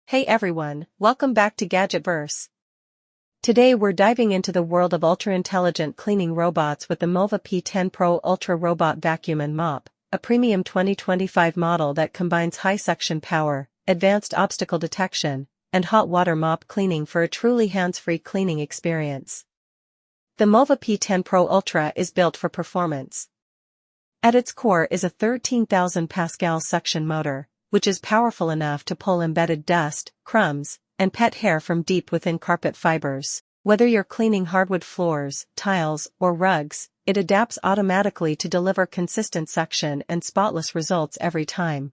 Hey everyone, welcome back to Gadgetverse. Today we're diving into the world of ultra-intelligent cleaning robots with the Mova P10 Pro Ultra Robot Vacuum and Mop, a premium 2025 model that combines high suction power, advanced obstacle detection, and hot water mop cleaning for a truly hands-free cleaning experience. The Mova P10 Pro Ultra is built for performance. At its core is a 13,000 Pascal suction motor, which is powerful enough to pull embedded dust, crumbs, and pet hair from deep within carpet fibers. Whether you're cleaning hardwood floors, tiles, or rugs, it adapts automatically to deliver consistent suction and spotless results every time.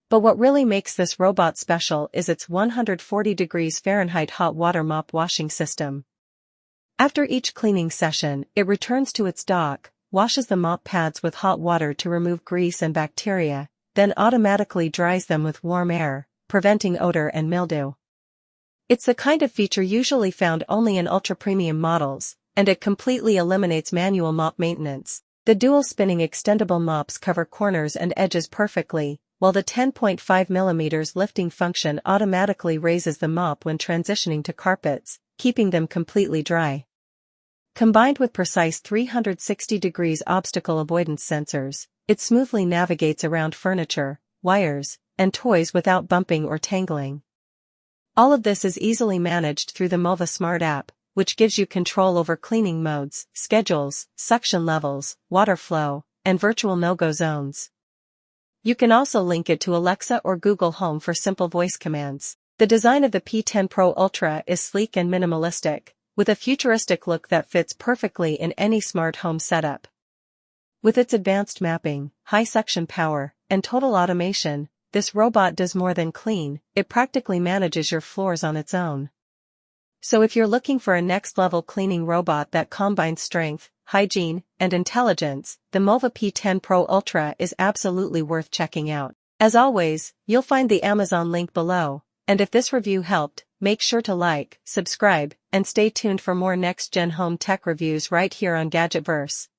But what really makes this robot special is its 140 degrees Fahrenheit hot water mop washing system. After each cleaning session, it returns to its dock, washes the mop pads with hot water to remove grease and bacteria, then automatically dries them with warm air, preventing odor and mildew. It's the kind of feature usually found only in ultra-premium models, and it completely eliminates manual mop maintenance. The dual-spinning extendable mops cover corners and edges perfectly, while the 10.5 mm lifting function automatically raises the mop when transitioning to carpets, keeping them completely dry. Combined with precise 360 degrees obstacle avoidance sensors, it smoothly navigates around furniture, wires, and toys without bumping or tangling. All of this is easily managed through the Mova Smart app, which gives you control over cleaning modes, schedules, suction levels, water flow, and virtual no-go zones. You can also link it to Alexa or Google Home for simple voice commands. The design of the P10 Pro Ultra is sleek and minimalistic, with a futuristic look that fits perfectly in any smart home setup. With its advanced mapping, high suction power, and total automation, this robot does more than clean, it practically manages your floors on its own. So if you're looking for a next-level cleaning robot that combines strength, hygiene, and intelligence, the Mova P10 Pro Ultra is absolutely worth checking out. As always, you'll find the Amazon link below, and if this review helped, make sure to like, subscribe, and stay tuned for more next-gen home tech reviews right here on Gadgetverse.